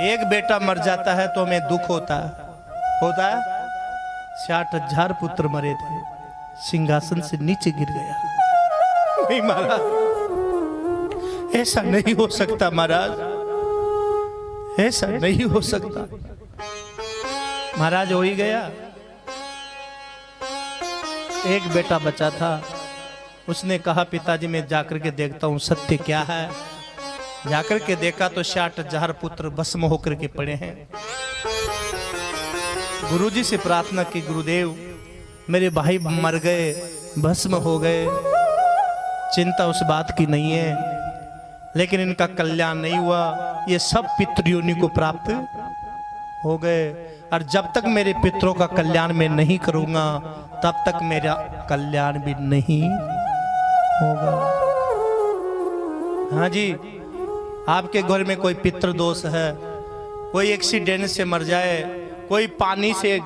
एक बेटा मर जाता है तो हमें दुख होता है 60,000 पुत्र मरे थे, सिंहासन से नीचे गिर गया। नहीं महाराज, ऐसा नहीं हो सकता महाराज, ऐसा नहीं हो सकता। महाराज हो ही गया। एक बेटा बचा था, उसने कहा पिताजी मैं जाकर के देखता हूं सत्य क्या है। जाकर के देखा तो 60,000 पुत्र भस्म होकर के पड़े हैं। गुरुजी से प्रार्थना की, गुरुदेव मेरे भाई मर गए, भस्म हो गए, चिंता उस बात की नहीं है, लेकिन इनका कल्याण नहीं हुआ, ये सब पितृयोनि को प्राप्त हो गए, और जब तक मेरे पितरों का कल्याण मैं नहीं करूंगा तब तक मेरा कल्याण भी नहीं होगा। हाँ जी, आपके घर में कोई पितृ दोष है, कोई एक्सीडेंट से मर जाए, कोई पानी से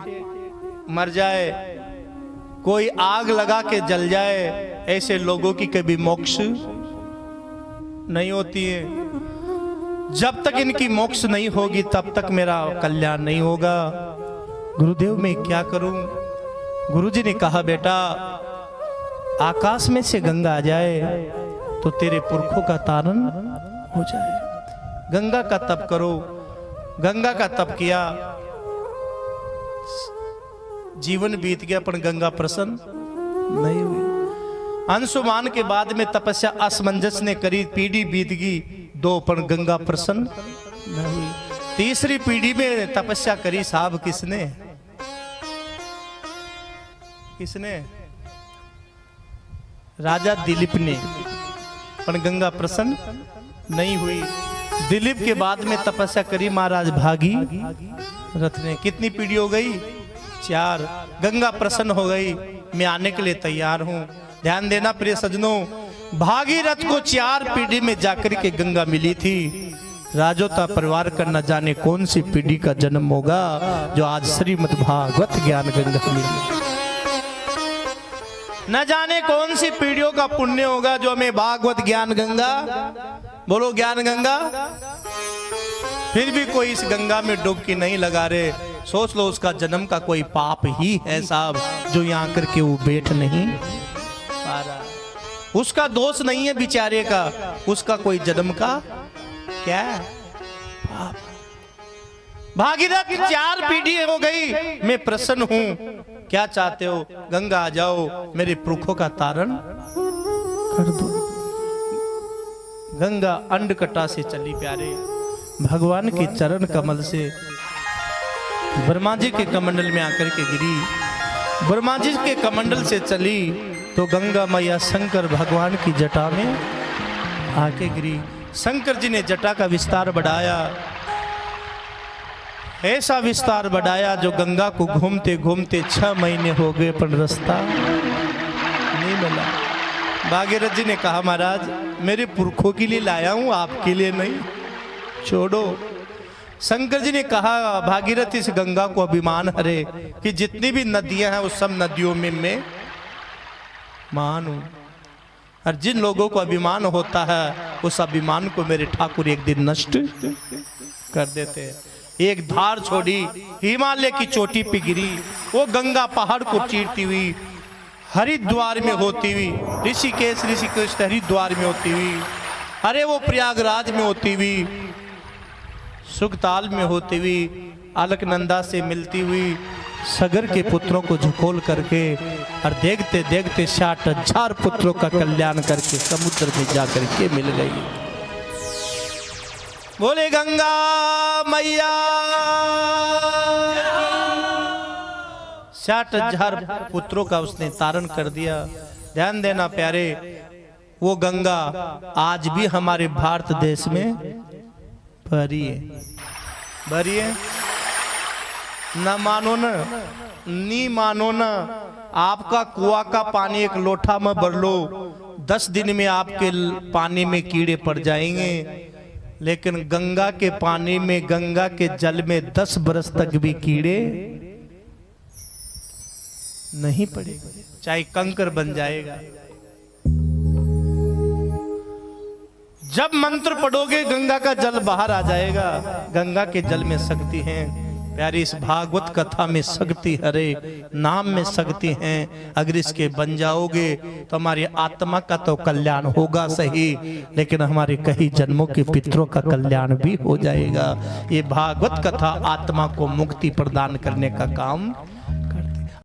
मर जाए, कोई आग लगा के जल जाए, ऐसे लोगों की कभी मोक्ष नहीं होती है। जब तक इनकी मोक्ष नहीं होगी तब तक मेरा कल्याण नहीं होगा। गुरुदेव मैं क्या करूं? गुरुजी ने कहा बेटा आकाश में से गंगा आ जाए तो तेरे पुरखों का तारण हो जाए। गंगा का तप करो। गंगा का तप किया, जीवन बीत गया पर गंगा प्रसन्न नहीं हुई। अंशुमान के बाद में तपस्या असमंजस ने करी, पीढ़ी बीत गई, 2 पर गंगा प्रसन्न नहीं हुई। तीसरी पीढ़ी में तपस्या करी साहब, किसने राजा दिलीप ने, पर गंगा प्रसन्न नहीं हुई। दिलीप के बाद में तपस्या करी महाराज भागीरथ ने। कितनी पीढ़ी हो गई? 4। गंगा प्रसन्न हो गई, मैं आने के लिए तैयार हूं। ध्यान देना प्रिय सज्जनों, भागीरथ को 4 पीढ़ी में जाकर के गंगा मिली थी। राजोता परिवार का न जाने कौन सी पीढ़ी का जन्म होगा जो आज श्रीमद् भागवत ज्ञान गंगा मिली। न जाने कौन सी पीढ़ियों का पुण्य होगा जो हमें भागवत ज्ञान गंगा, बोलो ज्ञान गंगा, फिर भी कोई इस गंगा में डुबकी नहीं लगा रहे। सोच लो उसका जन्म का कोई पाप ही है साहब, जो यहाँ करके वो बैठ नहीं पा रहा। उसका दोष नहीं है बेचारे का, उसका कोई जन्म का क्या पाप। भागीरथ 4 पीढ़ी हो गई, मैं प्रसन्न हूं, क्या चाहते हो? गंगा आ जाओ, मेरे पुरखों का तारण कर दो। गंगा अंडकटा से चली प्यारे, भगवान के चरण कमल से ब्रह्मा जी के कमंडल में आकर के गिरी। ब्रह्मा जी के कमंडल से चली तो गंगा मैया शंकर भगवान की जटा में आके गिरी। शंकर जी ने जटा का विस्तार बढ़ाया, ऐसा विस्तार बढ़ाया जो गंगा को घूमते घूमते 6 महीने हो गए पर रास्ता नहीं मिला। भागीरथ जी ने कहा महाराज मेरे पुरखों के लिए लाया हूं, आपके लिए नहीं, छोड़ो। शंकर जी ने कहा भागीरथ इस गंगा को अभिमान हरे कि जितनी भी नदियां हैं उस सब नदियों में मैं महान हूं, और जिन लोगों को अभिमान होता है उस अभिमान को मेरे ठाकुर एक दिन नष्ट कर देते हैं। एक धार छोड़ी, हिमालय की चोटी पे गिरी, वो गंगा पहाड़ को चीरती हुई हरिद्वार में होती हुई, ऋषिकेश हरिद्वार में होती हुई, अरे वो प्रयागराज में होती हुई, सुखताल में होती हुई, अलकनंदा से मिलती हुई, सगर के पुत्रों को झकोल करके और देखते देखते 60,000 पुत्रों का कल्याण करके समुद्र में जाकर के मिल गई। बोले गंगा मैया। 60,000 पुत्रों का उसने तारण कर दिया। ध्यान देना प्यारे, वो गंगा आज भी हमारे भारत देश में भरी है। न मानो न, नी मानो न, आपका कुआं का पानी एक लोटा में भर लो, 10 दिन में आपके पानी में कीड़े पड़ जाएंगे, लेकिन गंगा के पानी में, गंगा के जल में 10 बरस तक भी कीड़े नहीं पड़ेंगे, चाहे कंकर बन जाएगा। जब मंत्र पढ़ोगे गंगा का जल बाहर आ जाएगा। गंगा के जल में शक्ति है प्यारी, इस भागवत कथा में शक्ति हरे नाम में शक्ति है। अगर इसके बन जाओगे तो हमारी आत्मा का तो कल्याण होगा सही, लेकिन हमारे कई जन्मों के पितरों का कल्याण भी हो जाएगा। ये भागवत कथा आत्मा को मुक्ति प्रदान करने का काम